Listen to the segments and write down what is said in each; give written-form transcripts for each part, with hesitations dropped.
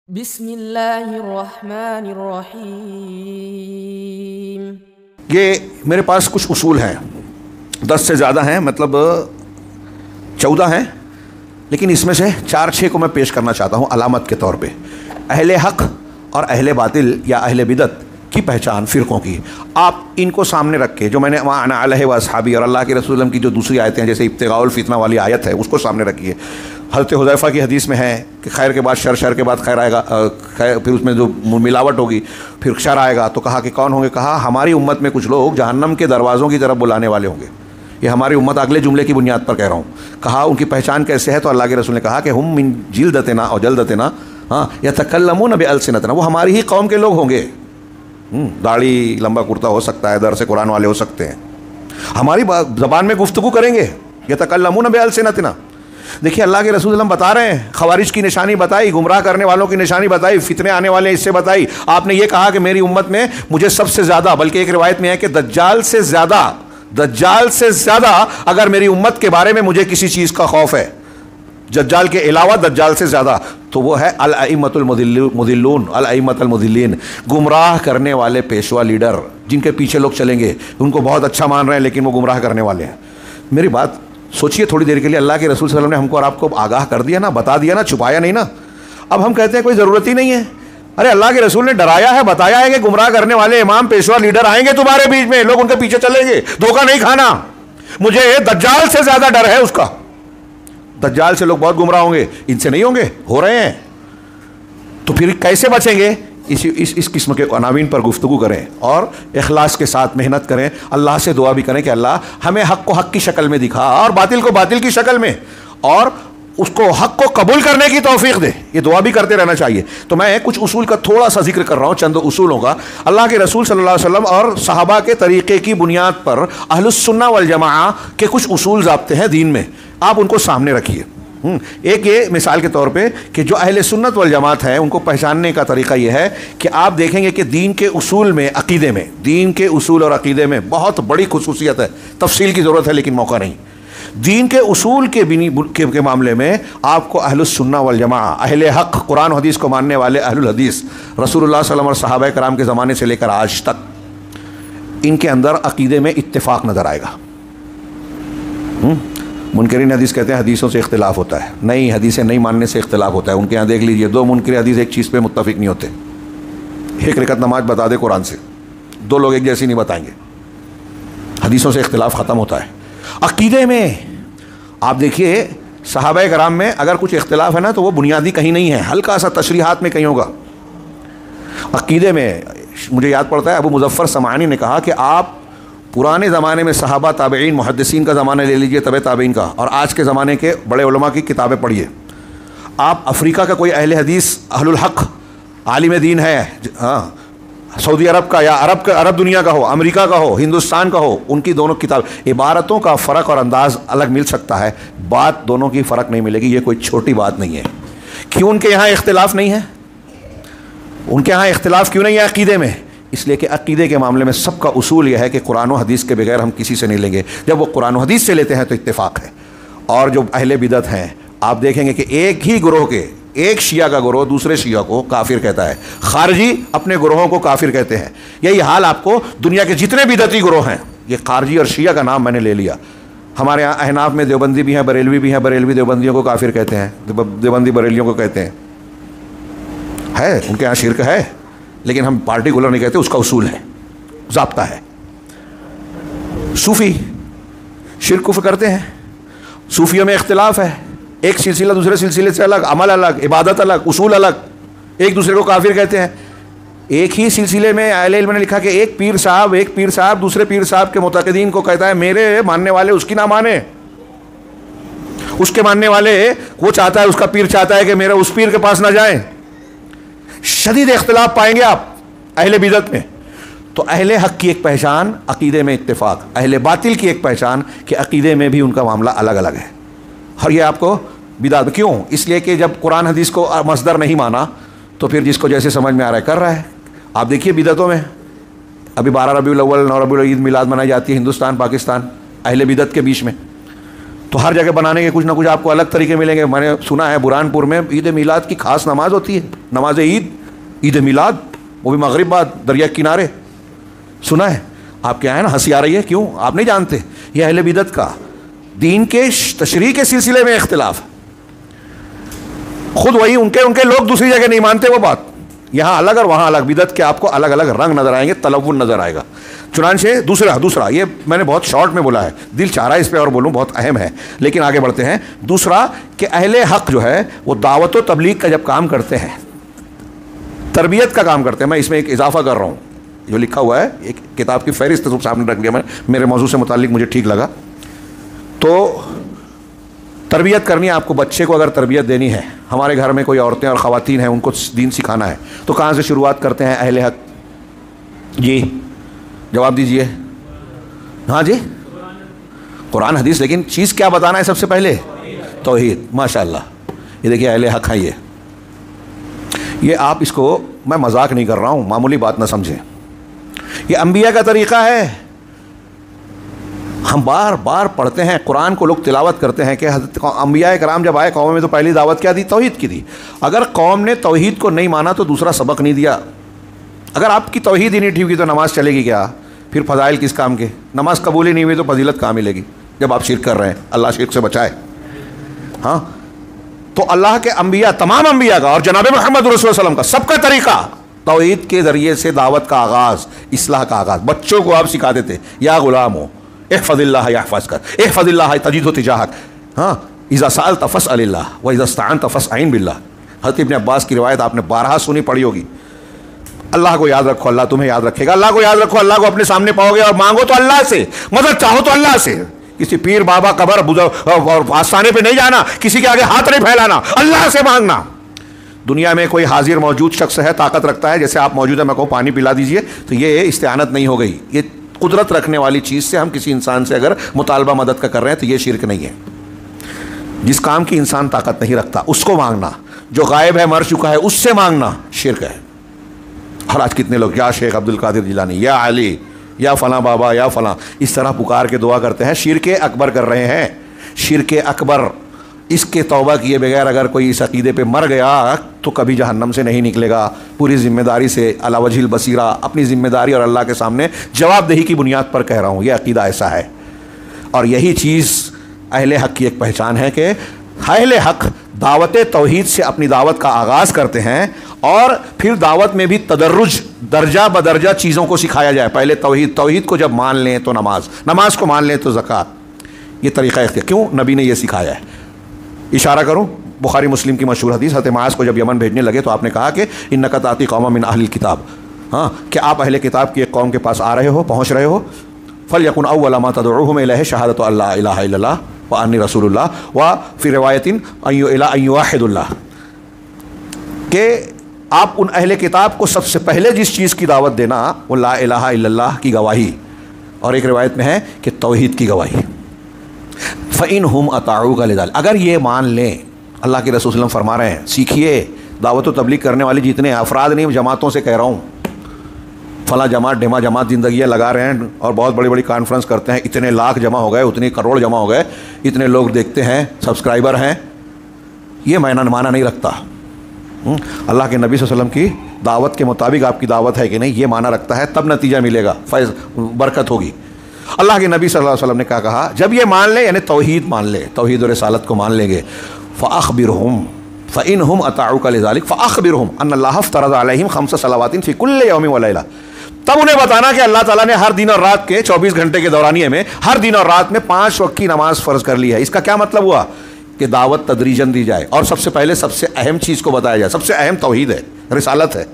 بسم اللہ الرحمن الرحیم۔ یہ میرے پاس کچھ اصول ہیں، 10 سے زیادہ ہیں، مطلب 14 ہیں، لیکن اس میں سے 4-6 کو میں پیش کرنا چاہتا ہوں علامت کے طور پہ۔ اہل حق اور اہل باطل یا اہل بدعت کی پہچان فرقوں کی، آپ ان کو سامنے رکھ کے، جو میں نے انا علیہ و اصحابی اور اللہ کے رسول کی جو دوسری آیتیں ہیں، جیسے ابتغاء الفتنہ والی آیت ہے، اس کو سامنے رکھیے۔ حضرت حذیفہ کی حدیث میں ہے کہ خیر کے بعد شر، شر کے بعد خیر آئے گا، پھر اس میں جو ملاوٹ ہوگی پھر شر آئے گا، تو کہا کہ کون ہوں گے؟ کہا ہماری امت میں کچھ لوگ جہنم کے دروازوں کی طرف بلانے والے ہوں گے۔ یہ ہماری امت اگلے جملے کی بنیاد پر کہہ رہا ہوں۔ کہا ان کی پہچان کیسے ہے؟ تو اللہ کے رسول نے کہا کہ ہم من جلدتنا اور جلدتنا یتکلمون بالسنتنا، وہ ہماری ہی قوم کے لوگ ہوں گے۔ داڑھی لمبا کرتا ہو سکتا ہے، درس قرآن والے ہو سکتے ہیں، ہماری زبان میں گفتگو کریں گے۔ یتکلمون بالسنتنا، دیکھیے اللہ کے رسول اللہ بتا رہے ہیں، خوارج کی نشانی بتائی، گمراہ کرنے والوں کی نشانی بتائی، فتنے آنے والے اس سے بتائی۔ آپ نے یہ کہا کہ میری امت میں مجھے سب سے زیادہ، بلکہ ایک روایت میں ہے کہ دجال سے زیادہ اگر میری امت کے بارے میں مجھے کسی چیز کا خوف ہے، دجال کے علاوہ دجال سے زیادہ، تو وہ ہے الائمۃ المضلون، الائمۃ المضلین، گمراہ کرنے والے پیشوا لیڈر، جن کے پیچھے لوگ چلیں گے، ان کو بہت اچھا مان رہے ہیں لیکن وہ گمراہ کرنے والے ہیں۔ میری بات سوچئے تھوڑی دیر کے لیے، اللہ کے رسول صلی اللہ علیہ وسلم نے ہم کو اور آپ کو آگاہ کر دیا نا، بتا دیا نا، چھپایا نہیں نا۔ اب ہم کہتے ہیں کوئی ضرورت ہی نہیں ہے۔ ارے اللہ کے رسول نے ڈرایا ہے، بتایا ہے کہ گمراہ کرنے والے امام پیشوا لیڈر آئیں گے تمہارے بیچ میں، لوگ ان کے پیچھے چلیں گے، دھوکہ نہیں کھانا۔ مجھے دجال سے زیادہ ڈر ہے اس کا، دجال سے لوگ بہت گمراہ ہوں گے، ان سے نہیں ہوں گے، ہو رہے ہیں۔ تو پھر کیسے بچیں گے؟ اس قسم کے عناوین پر گفتگو کریں اور اخلاص کے ساتھ محنت کریں، اللہ سے دعا بھی کریں کہ اللہ ہمیں حق کو حق کی شکل میں دکھا اور باطل کو باطل کی شکل میں، اور اس کو حق کو قبول کرنے کی توفیق دے۔ یہ دعا بھی کرتے رہنا چاہیے۔ تو میں کچھ اصول کا تھوڑا سا ذکر کر رہا ہوں، چند اصولوں کا۔ اللہ کے رسول صلی اللہ علیہ وسلم اور صحابہ کے طریقے کی بنیاد پر اہل السنہ والجماعہ کے کچھ اصول ضابطے ہیں دین میں، آپ ان کو سامنے رکھیے۔ ایک یہ مثال کے طور پہ کہ جو اہل سنت والجماعت ہیں، ان کو پہچاننے کا طریقہ یہ ہے کہ آپ دیکھیں گے کہ دین کے اصول میں، عقیدے میں، دین کے اصول اور عقیدے میں بہت بڑی خصوصیت ہے، تفصیل کی ضرورت ہے لیکن موقع نہیں۔ دین کے اصول کے معاملے میں آپ کو اہل السنہ والجماعہ، اہل حق، قرآن و حدیث کو ماننے والے اہل الحدیث، رسول اللہ صلی اللہ علیہ وسلم اور صحابہ کرام کے زمانے سے لے کر آج تک، ان کے اندر عقیدے میں اتفاق نظر آئے گا۔ منکرین حدیث کہتے ہیں حدیثوں سے اختلاف ہوتا ہے، نہیں، حدیثیں نہیں ماننے سے اختلاف ہوتا ہے۔ ان کے یہاں دیکھ لیجئے، 2 منکر حدیث ایک چیز پہ متفق نہیں ہوتے۔ ایک رکعت نماز بتا دے قرآن سے، 2 لوگ ایک جیسی نہیں بتائیں گے، حدیثوں سے اختلاف ختم ہوتا ہے۔ عقیدے میں آپ دیکھیے، صحابہ کرام میں اگر کچھ اختلاف ہے نا تو وہ بنیادی کہیں نہیں ہے، ہلکا سا تشریحات میں کہیں ہوگا۔ عقیدے میں مجھے یاد پڑتا ہے ابو مظفر سمعانی نے کہا کہ آپ پرانے زمانے میں صحابہ، تابعین، محدثین کا زمانہ لے لیجئے، تبع تابعین کا، اور آج کے زمانے کے بڑے علماء کی کتابیں پڑھیے۔ آپ افریقہ کا کوئی اہل حدیث، اہل الحق، عالم دین ہے، سعودی عرب کا یا عرب دنیا کا ہو، امریکہ کا ہو، ہندوستان کا ہو، ان کی دونوں کتاب، عبارتوں کا فرق اور انداز الگ مل سکتا ہے، بات دونوں کی فرق نہیں ملے گی۔ یہ کوئی چھوٹی بات نہیں ہے۔ کیوں ان کے یہاں اختلاف نہیں ہے؟ ان کے یہاں اختلاف کیوں نہیں ہے عقیدے میں؟ اس لیے کہ عقیدے کے معاملے میں سب کا اصول یہ ہے کہ قرآن و حدیث کے بغیر ہم کسی سے نہیں لیں گے۔ جب وہ قرآن و حدیث سے لیتے ہیں تو اتفاق ہے۔ اور جو اہل بدعت ہیں، آپ دیکھیں گے کہ ایک ہی گروہ کے، ایک شیعہ کا گروہ دوسرے شیعہ کو کافر کہتا ہے، خارجی اپنے گروہوں کو کافر کہتے ہیں۔ یہی حال آپ کو دنیا کے جتنے بدعتی گروہ ہیں، یہ خارجی اور شیعہ کا نام میں نے لے لیا۔ ہمارے یہاں احناف میں دیوبندی بھی ہیں، بریلوی بھی ہیں، بریلوی دیوبندیوں کو کافر کہتے ہیں، دیوبندی بریلیوں کو کہتے ہیں، ہے ان کے یہاں شرک ہے، لیکن ہم پارٹیکولر نہیں کہتے، اس کا اصول ہے، ضابطہ ہے۔ صوفی شرک کفر کرتے ہیں، صوفیوں میں اختلاف ہے، ایک سلسلہ دوسرے سلسلے سے الگ، عمل الگ، عبادت الگ، اصول الگ، ایک دوسرے کو کافر کہتے ہیں۔ ایک ہی سلسلے میں اہل علم نے لکھا کہ ایک پیر صاحب دوسرے پیر صاحب کے معتقدین کو کہتا ہے میرے ماننے والے اس کی نہ مانے، اس کے ماننے والے وہ چاہتا ہے، اس کا پیر چاہتا ہے کہ میرے اس پیر کے پاس نہ جائیں۔ شدید اختلاف پائیں گے آپ اہل بدعت میں۔ تو اہل حق کی ایک پہچان عقیدے میں اتفاق، اہل باطل کی ایک پہچان کہ عقیدے میں بھی ان کا معاملہ الگ الگ ہے۔ اور یہ آپ کو بدعت کیوں؟ اس لیے کہ جب قرآن حدیث کو مصدر نہیں مانا تو پھر جس کو جیسے سمجھ میں آ رہا ہے کر رہا ہے۔ آپ دیکھیے بدعتوں میں ابھی 12 ربیع الاول، 9 ربیع العید میلاد منائی جاتی ہے ہندوستان، پاکستان، اہل بدعت کے بیچ میں۔ تو ہر جگہ بنانے کے کچھ نہ کچھ آپ کو الگ طریقے ملیں گے. میں نے سنا ہے برہان پور میں عید میلاد کی خاص نماز ہوتی ہے, نماز عید میلاد, وہ بھی مغرب بعد دریا کنارے. سنا ہے آپ کے یہاں نا, ہنسی آ رہی ہے, کیوں آپ نہیں جانتے؟ یہ اہل بدعت کا دین کے تشریح کے سلسلے میں اختلاف, خود وہی ان کے لوگ دوسری جگہ نہیں مانتے وہ بات, یہاں الگ اور وہاں الگ. بدعت کے آپ کو الگ الگ رنگ نظر آئیں گے, تلون نظر آئے گا. چنانچہ دوسرا یہ میں نے بہت شارٹ میں بولا ہے, دل چاہ رہا ہے اس پہ اور بولوں, بہت اہم ہے, لیکن آگے بڑھتے ہیں. دوسرا کہ اہل حق جو ہے وہ دعوت و تبلیغ کا جب کام کرتے ہیں, تربیت کا کام کرتے ہیں, میں اس میں ایک اضافہ کر رہا ہوں, جو لکھا ہوا ہے ایک کتاب کی فہرست سامنے رکھ لیا میں, میرے موضوع سے متعلق مجھے ٹھیک لگا. تو تربیت کرنی ہے آپ کو, بچے کو اگر تربیت دینی ہے, ہمارے گھر میں کوئی عورتیں اور خواتین ہیں, ان کو دین سکھانا ہے, تو کہاں سے شروعات کرتے ہیں اہل حق؟ جی جواب دیجئے. ہاں جی, قرآن حدیث, لیکن چیز کیا بتانا ہے سب سے پہلے؟ توحید. ماشاء اللہ, یہ دیکھیے اہل حق ہے. یہ آپ اس کو, میں مذاق نہیں کر رہا ہوں, معمولی بات نہ سمجھیں, یہ انبیاء کا طریقہ ہے. ہم بار بار پڑھتے ہیں قرآن کو, لوگ تلاوت کرتے ہیں کہ حضرت انبیاء کرام جب آئے قوم میں تو پہلی دعوت کیا دی؟ توحید کی دی. اگر قوم نے توحید کو نہیں مانا تو دوسرا سبق نہیں دیا. اگر آپ کی توحید ہی نہیں ٹھیک ہوئی تو نماز چلے گی کیا؟ پھر فضائل کس کام کے؟ نماز قبول ہی نہیں ہوئی تو فضیلت کہاں ملے گی جب آپ شرک کر رہے ہیں؟ اللہ شرک سے بچائے. ہاں, تو اللہ کے انبیاء, تمام انبیاء کا اور جناب محمد رسول اللہ صلی اللہ علیہ وسلم کا سب کا طریقہ توحید کے ذریعے سے دعوت کا آغاز, اصلاح کا آغاز. بچوں کو آپ سکھاتے تھے, یا غلام ہو احفظ اللہ یحفظک, احفظ اللہ تجدہ تجاہک, ہاں, اذا سألت فاسأل اللہ واذا استعنت فاستعن باللہ. حضرت ابن عباس کی روایت آپ نے بارہا سنی پڑھی ہوگی. اللہ کو یاد رکھو, اللہ تمہیں یاد رکھے گا. اللہ کو یاد رکھو, اللہ کو اپنے سامنے پاؤ گے, اور مانگو تو اللہ سے, مدد چاہو تو اللہ سے. کسی پیر بابا قبر اور آستانے پہ نہیں جانا, کسی کے آگے ہاتھ نہیں پھیلانا, اللہ سے مانگنا. دنیا میں کوئی حاضر موجود شخص ہے, طاقت رکھتا ہے, جیسے آپ موجود ہیں, میں کہوں پانی پلا دیجئے, تو یہ استعانت نہیں ہو گئی. یہ قدرت رکھنے والی چیز سے ہم کسی انسان سے اگر مطالبہ مدد کا کر رہے ہیں تو یہ شرک نہیں ہے. جس کام کی انسان طاقت نہیں رکھتا اس کو مانگنا, جو غائب ہے, مر چکا ہے, اس سے مانگنا شرک ہے. اور آج کتنے لوگ یا شیخ عبد القادر جیلانی, یا علی, یا فلاں بابا, یا فلاں, اس طرح پکار کے دعا کرتے ہیں. شرک اکبر کر رہے ہیں, شرک اکبر. اس کے توبہ کیے بغیر اگر کوئی اس عقیدے پہ مر گیا تو کبھی جہنم سے نہیں نکلے گا. پوری ذمہ داری سے, علی وجہ البصیرہ, اپنی ذمہ داری اور اللہ کے سامنے جواب دہی کی بنیاد پر کہہ رہا ہوں, یہ عقیدہ ایسا ہے. اور یہی چیز اہل حق کی ایک پہچان ہے کہ اہل حق دعوت توحید سے اپنی دعوت کا آغاز کرتے ہیں, اور پھر دعوت میں بھی تدرج, درجہ بدرجہ چیزوں کو سکھایا جائے. پہلے توحید کو جب مان لیں تو نماز کو مان لیں تو زکوٰۃ. یہ طریقہ اختیار, کیوں نبی نے یہ سکھایا ہے. اشارہ کروں بخاری مسلم کی مشہور حدیث, حضرت معاذ کو جب یمن بھیجنے لگے تو آپ نے کہا کہ انک تاتی قوما من اہل الکتاب, ہاں, کہ آپ اہل کتاب کی ایک قوم کے پاس آ رہے ہو, پہنچ رہے ہو. فلیکن اول ما تدعوہم الیہ شہادۃ ان لا الہ الا اللہ وانی رسول اللہ وفی روایت ان یوحد اللہ, کہ آپ ان اہل کتاب کو سب سے پہلے جس چیز کی دعوت دینا وہ لا الہ الا اللہ کی گواہی, اور ایک روایت میں ہے کہ توحید کی گواہی. فَإِنْهُمْ أَطَاعُوكَ لِذَلِكَ, اگر یہ مان لیں, اللہ کے رسول صلی اللہ علیہ وسلم فرما رہے ہیں, سیکھیے. دعوت و تبلیغ کرنے والے جتنے افراد نہیں, جماعتوں سے کہہ رہا ہوں, فلاں جماعت ڈھما جماعت زندگیاں لگا رہے ہیں اور بہت بڑی بڑی کانفرنس کرتے ہیں, اتنے لاکھ جمع ہو گئے, اتنے کروڑ جمع ہو گئے, اتنے لوگ دیکھتے ہیں, سبسکرائبر ہیں, یہ معنی نہیں رکھتا. اللہ کے نبی صلی اللہ علیہ وسلم کی دعوت کے مطابق آپ کی دعوت ہے کہ نہیں, یہ معنی رکھتا ہے, تب نتیجہ ملے گا, فیض برکت ہوگی. اللہ کے نبی صلی اللہ علیہ وسلم نے کیا کہا, جب یہ مان لے, یعنی توحید مان لے, توحید و رسالت کو مان لیں گے, فَأَخْبِرْهُمْ فَإِنْهُمْ أَطَاعُوكَ لِذَلِكَ فَأَخْبِرْهُمْ أَنَّ اللَّهَ افْتَرَضَ عَلَيْهِمْ 5 صلوات فِي كُلِّ يَوْمٍ وَلَيْلَةٍ. تب انہیں بتانا کہ اللہ تعالیٰ نے ہر دن اور رات کے 24 گھنٹے کے دورانیے میں ہر دن اور رات میں 5 وقت کی نماز فرض کر لی ہے. اس کا کیا مطلب ہوا کہ دعوت تدریجاً دی جائے, اور سب سے پہلے سب سے اہم چیز کو بتایا جائے. سب سے اہم توحید ہے, رسالت ہے.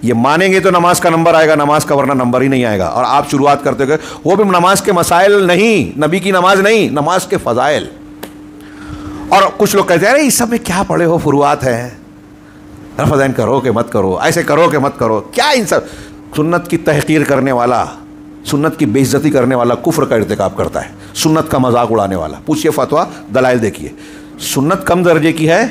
یہ مانیں گے تو نماز کا نمبر آئے گا, نماز کا ورنہ نمبر ہی نہیں آئے گا. اور آپ شروعات کرتے گئے, وہ بھی نماز کے مسائل نہیں, نبی کی نماز نہیں, نماز کے فضائل. اور کچھ لوگ کہتے ہیں ارے اس سب میں کیا پڑھے ہو, فروعات ہے, رفع دین کرو کہ مت کرو, ایسے کرو کہ مت کرو, کیا ان سب. سنت کی تحقیر کرنے والا, سنت کی بے عزتی کرنے والا کفر کا ارتکاب کرتا ہے, سنت کا مذاق اڑانے والا. پوچھئے فتویٰ, دلائل دیکھیے. سنت کم درجے کی ہے,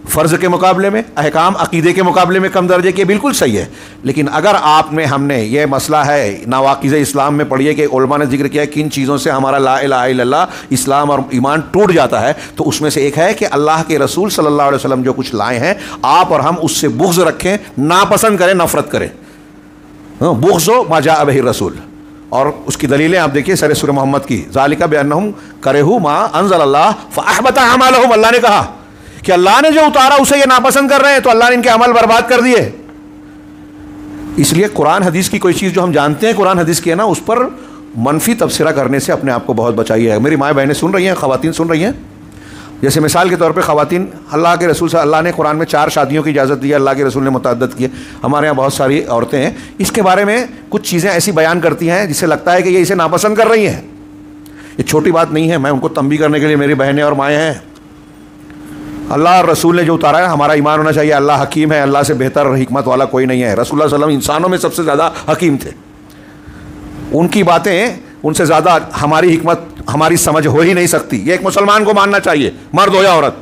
فرض کے مقابلے میں، احکام عقیدے کے مقابلے میں کم درجے کے، بالکل صحیح ہے. لیکن اگر آپ نے ہم نے یہ مسئلہ ہے نواقض اسلام میں پڑھیے کہ علماء نے ذکر کیا ہے کن چیزوں سے ہمارا لا الہ الا اللہ اسلام اور ایمان ٹوٹ جاتا ہے، تو اس میں سے ایک ہے کہ اللہ کے رسول صلی اللہ علیہ وسلم جو کچھ لائے ہیں آپ اور ہم اس سے بغض رکھیں، ناپسند کریں، نفرت کریں. بغض ما جاء بہ الرسول. اور اس کی دلیلیں آپ دیکھیے سورہ محمد کی، ذالک بانہم کرہوا ما انزل اللہ فاحبط اعمالہم. اللہ نے کہا کہ اللہ نے جو اتارا اسے یہ ناپسند کر رہے ہیں تو اللہ نے ان کے عمل برباد کر دیے. اس لیے قرآن حدیث کی کوئی چیز جو ہم جانتے ہیں قرآن حدیث کی ہے نا، اس پر منفی تبصرہ کرنے سے اپنے آپ کو بہت بچائیے. میری مائیں بہنیں سن رہی ہیں، خواتین سن رہی ہیں. جیسے مثال کے طور پہ خواتین، اللہ کے رسول سے اللہ نے قرآن میں 4 شادیوں کی اجازت دی ہے، اللہ کے رسول نے متعدد کی ہے. ہمارے یہاں بہت ساری عورتیں ہیں اس کے بارے میں کچھ چیزیں ایسی بیان کرتی ہیں جس سے لگتا ہے کہ یہ اسے ناپسند کر رہی ہیں. یہ چھوٹی بات نہیں ہے، میں ان کو تنبیہ کرنے کے لیے میری بہنیں اور مائیں ہیں. اللہ اور رسول نے جو اتارا ہے ہمارا ایمان ہونا چاہیے اللہ حکیم ہے، اللہ سے بہتر اور حکمت والا کوئی نہیں ہے. رسول اللہ صلی اللہ علیہ وسلم انسانوں میں سب سے زیادہ حکیم تھے. ان کی باتیں ان سے زیادہ ہماری حکمت ہماری سمجھ ہو ہی نہیں سکتی. یہ ایک مسلمان کو ماننا چاہیے، مرد ہو یا عورت.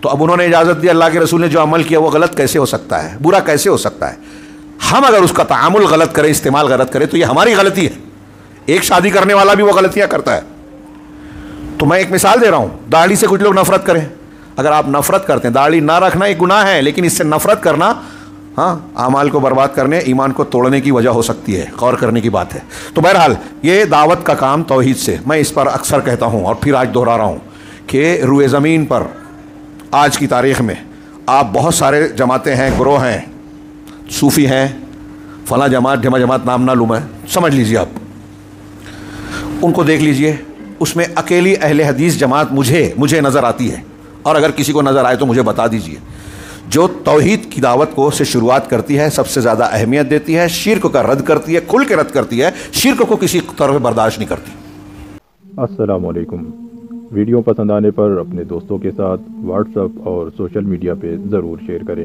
تو اب انہوں نے اجازت دی، اللہ کے رسول نے جو عمل کیا وہ غلط کیسے ہو سکتا ہے، برا کیسے ہو سکتا ہے؟ ہم اگر اس کا تعامل غلط کریں، استعمال غلط کریں تو یہ ہماری غلطی ہے. ایک شادی کرنے والا بھی وہ غلطیاں کرتا ہے. تو میں ایک مثال دے رہا ہوں، داڑھی سے کچھ لوگ نفرت کریں. اگر آپ نفرت کرتے ہیں، داڑھی نہ رکھنا ایک گناہ ہے، لیکن اس سے نفرت کرنا اعمال کو برباد کرنے، ایمان کو توڑنے کی وجہ ہو سکتی ہے. غور کرنے کی بات ہے. تو بہرحال یہ دعوت کا کام توحید سے، میں اس پر اکثر کہتا ہوں اور پھر آج دہرا رہا ہوں کہ روئے زمین پر آج کی تاریخ میں آپ بہت سارے جماعتیں ہیں، گروہ ہیں، صوفی ہیں، فلاں جماعت ڈھما جماعت نام نہ لوں میں، سمجھ لیجئے آپ ان کو دیکھ لیجئے. اس میں اکیلی اہل حدیث جماعت مجھے نظر آتی ہے، اور اگر کسی کو نظر آئے تو مجھے بتا دیجئے، جو توحید کی دعوت کو سے شروعات کرتی ہے، سب سے زیادہ اہمیت دیتی ہے، شرک کا رد کرتی ہے، کھل کے رد کرتی ہے، شرک کو کسی طرح برداشت نہیں کرتی. السلام علیکم. ویڈیو پسند آنے پر اپنے دوستوں کے ساتھ واٹس ایپ اور سوشل میڈیا پہ ضرور شیئر کریں.